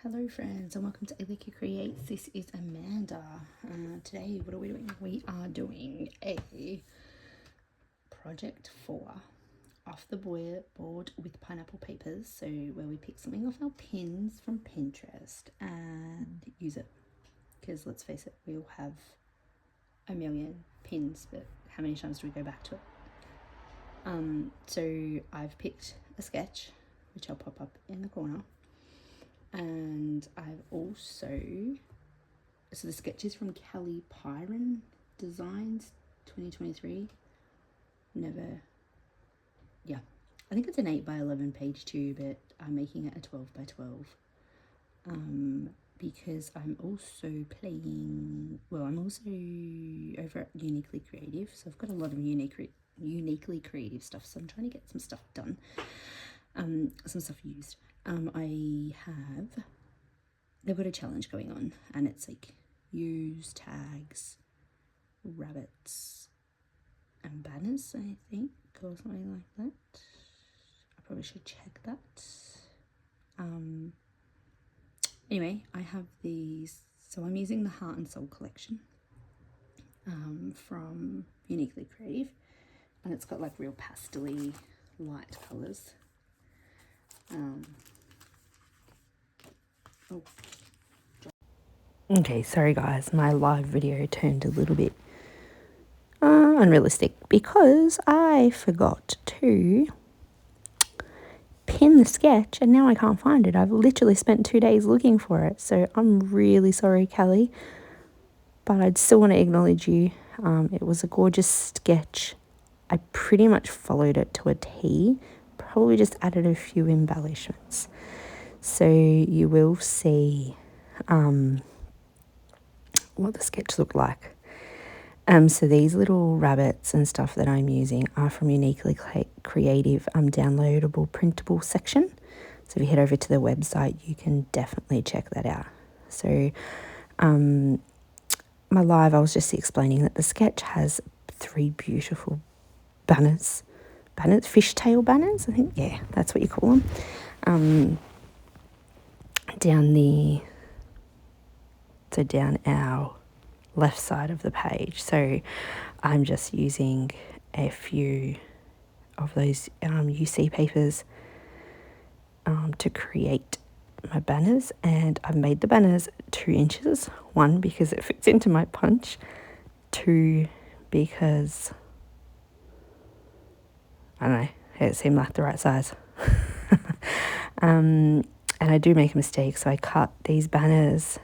Hello friends and welcome to Aliki Creates. This is Amanda. Today what are we doing? We are doing a project for off the board with pineapple papers. So where we pick something off our pins from Pinterest and use it. Because let's face it, we all have a million pins, but how many times do we go back to it? So I've picked a sketch, which I'll pop up in the corner. And I've also, so the sketch is from Kelly Pyron Designs 2023. I think it's an 8x11 page too, but I'm making it a 12x12 because I'm also I'm also over at Uniquely Creative, so I've got a lot of uniquely creative stuff, so I'm trying to get some stuff done, some stuff used. They've got a challenge going on, and it's like use tags, rabbits, and banners, I think, or something like that. I probably should check that. Anyway, I have these, so I'm using the Heart and Soul collection from Uniquely Creative, and it's got like real pastel-y light colours. Okay, sorry guys, my live video turned a little bit unrealistic because I forgot to pin the sketch and now I can't find it. I've literally spent 2 days looking for it, so I'm really sorry, Kelly, but I'd still want to acknowledge you. It was a gorgeous sketch. I pretty much followed it to a T, probably just added a few embellishments. So you will see what the sketch looked like. So these little rabbits and stuff that I'm using are from Uniquely Creative downloadable printable section. So if you head over to the website, you can definitely check that out. So my live, I was just explaining that the sketch has 3 beautiful banners, fishtail banners, I think, yeah, that's what you call them, down our left side of the page. So I'm just using a few of those UC papers to create my banners, and I've made the banners 2 inches. 1, because it fits into my punch. 2, because I don't know, it seemed like the right size. And I do make a mistake, so I cut these banners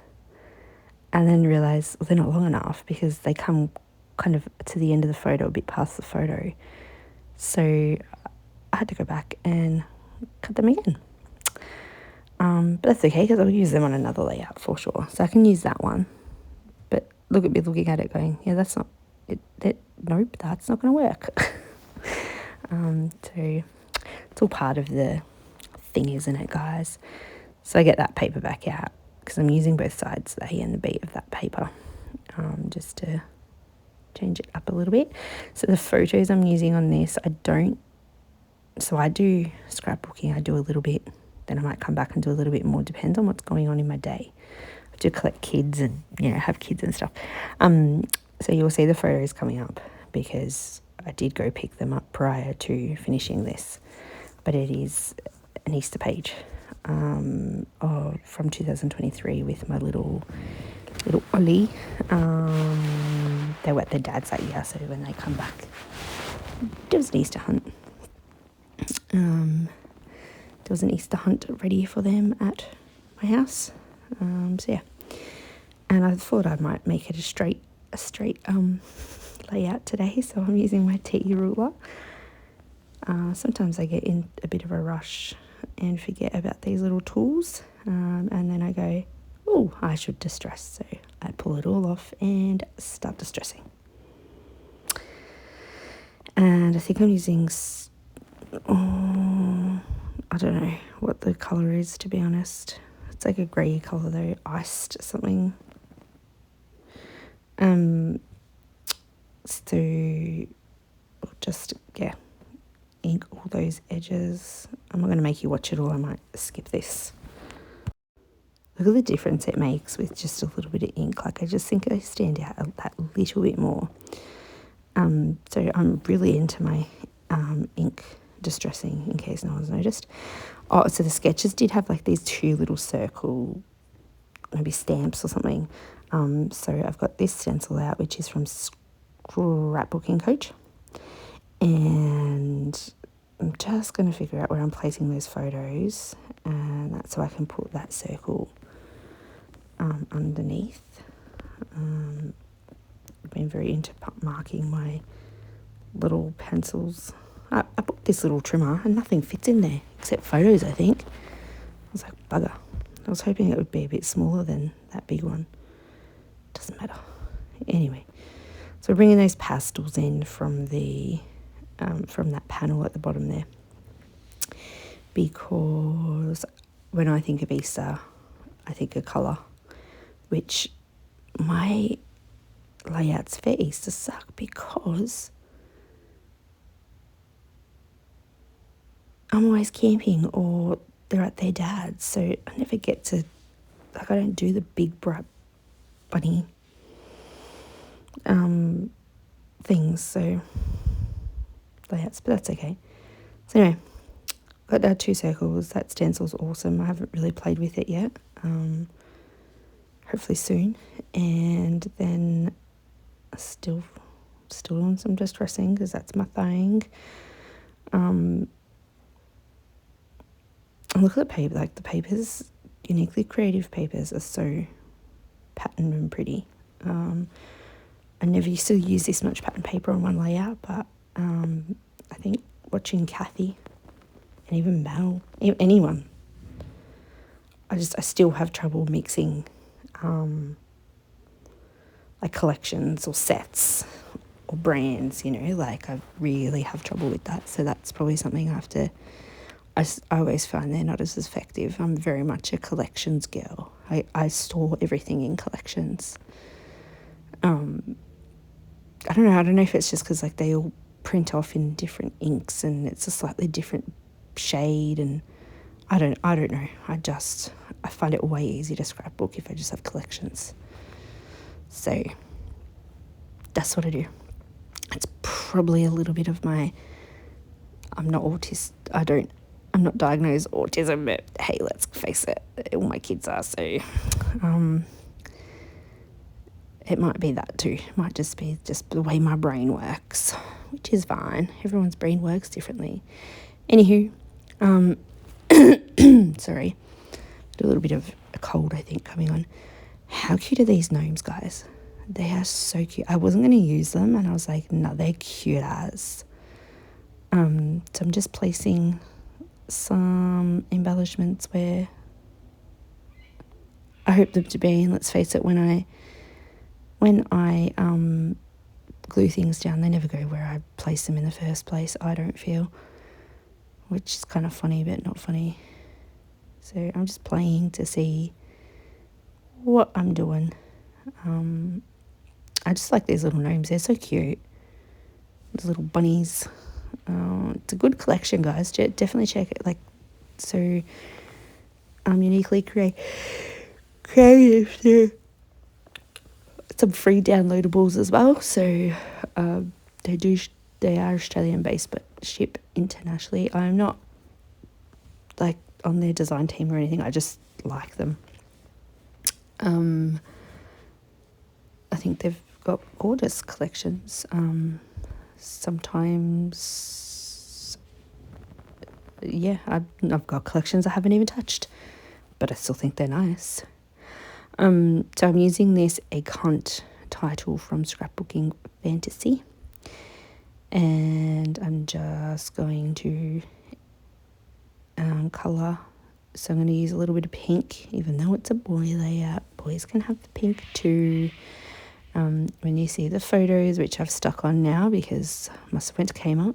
and then realise they're not long enough because they come kind of to the end of the photo, a bit past the photo. So I had to go back and cut them again. But that's okay because I'll use them on another layout for sure. So I can use that one. But look at me looking at it going, yeah, that's not it. Nope, that's not going to work. So it's all part of the thing, isn't it, guys? So I get that paper back out because I'm using both sides, the A and the B of that paper, just to change it up a little bit. So the photos I'm using on this, I do scrapbooking, I do a little bit, then I might come back and do a little bit more, depends on what's going on in my day. I do collect kids and, have kids and stuff. So you'll see the photos coming up because I did go pick them up prior to finishing this, but it is an Easter page from 2023 with my little Ollie. They were at their dad's that year, so when they come back, there was an Easter hunt. There was an Easter hunt ready for them at my house. So yeah, and I thought I might make it a straight layout today, so I'm using my T ruler. Sometimes I get in a bit of a rush and forget about these little tools, and then I go, oh, I should distress, so I pull it all off and start distressing. And I think I'm using I don't know what the colour is, to be honest. It's like a grey colour though, iced something. So just, ink all those edges. I'm not going to make you watch it all, I might skip this. look at the difference it makes with just a little bit of ink. Like I just think they stand out that little bit more. So I'm really into my ink distressing, in case no one's noticed. Oh, so the sketches did have like these 2 little circle, maybe stamps or something. So I've got this stencil out, which is from Scrapbooking Coach. And I'm just going to figure out where I'm placing those photos, and that's so I can put that circle underneath. I've been very into marking my little pencils. I bought this little trimmer and nothing fits in there except photos, I think. I was like, bugger. I was hoping it would be a bit smaller than that big one. Doesn't matter. Anyway, so we're bringing those pastels in from that panel at the bottom there, because when I think of Easter, I think of colour, which my layouts for Easter suck because I'm always camping or they're at their dad's, so I never get to, like, I don't do the big bright bunny things, so layouts, but that's okay. So anyway, got our 2 circles. That stencil's awesome. I haven't really played with it yet. Hopefully soon. And then still doing some distressing because that's my thing. And look at the paper. Like the papers, Uniquely Creative papers, are so patterned and pretty. I never used to use this much pattern paper on one layout, but I think watching Kathy and even Mel, anyone, I still have trouble mixing like collections or sets or brands, like I really have trouble with that. So that's probably something I have to, I always find they're not as effective. I'm very much a collections girl. I store everything in collections. I don't know if it's just because like they all print off in different inks and it's a slightly different shade, and I don't know. I find it way easier to scrapbook if I just have collections. So that's what I do. It's probably a little bit of my, I'm not diagnosed autism, but hey, let's face it, all my kids are, so it might be that too. It might just be the way my brain works, which is fine. Everyone's brain works differently. Anywho, sorry, a little bit of a cold, I think, coming on. How cute are these gnomes, guys? They are so cute. I wasn't going to use them, and I was like, no, they're cute as. So I'm just placing some embellishments where I hope them to be, and let's face it, when I glue things down, they never go where I place them in the first place, I don't feel, which is kind of funny but not funny. So I'm just playing to see what I'm doing. I just like these little gnomes. They're so cute. These little bunnies. It's a good collection, guys. Definitely check it. Uniquely creative too. Some free downloadables as well. So they are Australian based but ship internationally. I'm not like on their design team or anything. I just like them. I think they've got gorgeous collections. Sometimes, yeah, I've got collections I haven't even touched, but I still think they're nice. So I'm using this Egg Hunt title from Scrapbooking Fantasy, and I'm just going to colour. So I'm going to use a little bit of pink, even though it's a boy layout. Boys can have the pink too. When you see the photos, which I've stuck on now because I must have went to Kmart,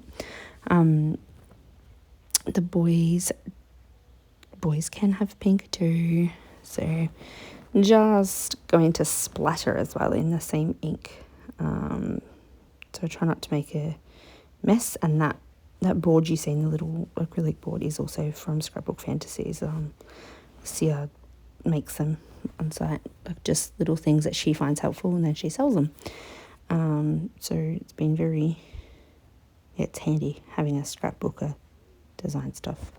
the boys can have pink too. So just going to splatter as well in the same ink. So try not to make a mess. And that board you see in the little acrylic board is also from Scrapbook Fantasies. See a makes them on site, like just little things that she finds helpful, and then she sells them. So it's been very, it's handy having a scrapbook of design stuff.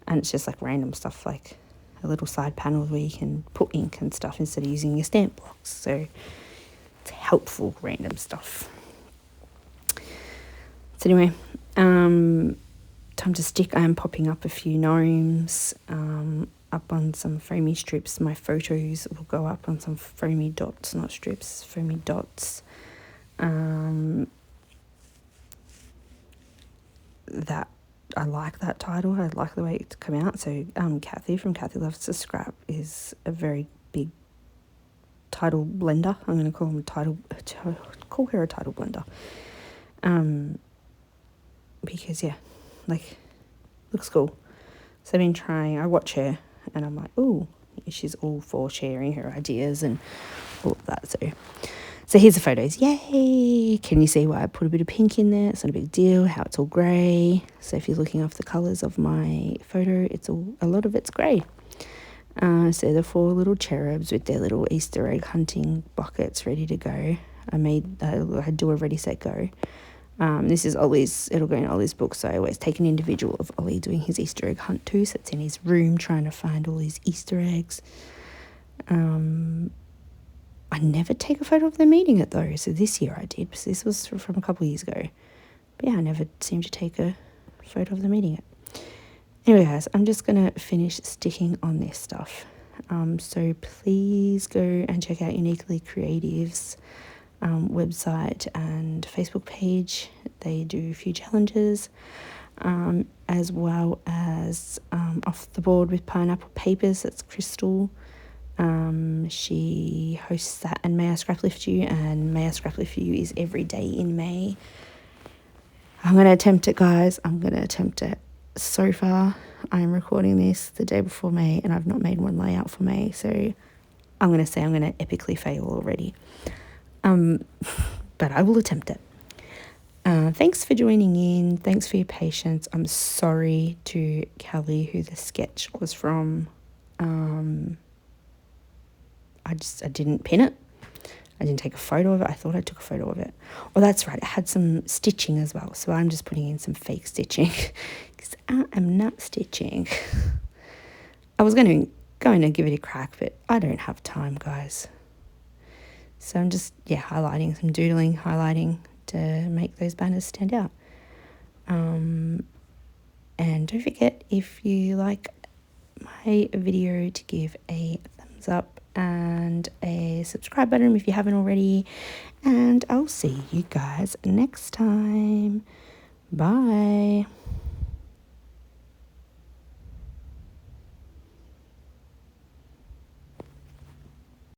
And it's just like random stuff, like a little side panel where you can put ink and stuff instead of using your stamp blocks. So it's helpful random stuff. So anyway, time to stick. I am popping up a few gnomes up on some foamy strips. My photos will go up on some foamy dots, not strips, foamy dots. That I like that title. I like the way it's come out. So Kathy from Kathy Loves to Scrap is a very big title blender. I'm going to call her a title blender. Because yeah, like, looks cool. So I've been trying, I watch her and I'm like, oh, she's all for sharing her ideas and all of that. So here's the photos. Yay! Can you see why I put a bit of pink in there? It's not a big deal. How it's all grey. So if you're looking off the colours of my photo, a lot of it's grey. So the 4 little cherubs with their little Easter egg hunting buckets ready to go. I do a ready, set, go. This is Ollie's, it'll go in Ollie's book, so I always take an individual of Ollie doing his Easter egg hunt too, so it's in his room trying to find all his Easter eggs. I never take a photo of them eating it though, so this year I did, because this was from a couple of years ago. But yeah, I never seem to take a photo of them eating it. Anyway guys, I'm just going to finish sticking on this stuff. So please go and check out Uniquely Creative's website and Facebook page. They do a few challenges, as well as Off the Board with Pineapple Papers. That's Crystal. She hosts that, and May I Scraplift You, and May I Scraplift You is every day in May. I'm going to attempt it, guys. I'm going to attempt it. So far, I'm recording this the day before May, and I've not made one layout for May, so I'm going to say I'm going to epically fail already. But I will attempt it. Thanks for joining in. Thanks for your patience. I'm sorry to Kelly, who the sketch was from. I didn't pin it. I didn't take a photo of it. I thought I took a photo of it. Oh, that's right. It had some stitching as well. So I'm just putting in some fake stitching because I am not stitching. I was going to give it a crack, but I don't have time, guys. So I'm just, highlighting, some doodling, highlighting to make those banners stand out. And don't forget, if you like my video, to give a thumbs up and a subscribe button if you haven't already. And I'll see you guys next time. Bye.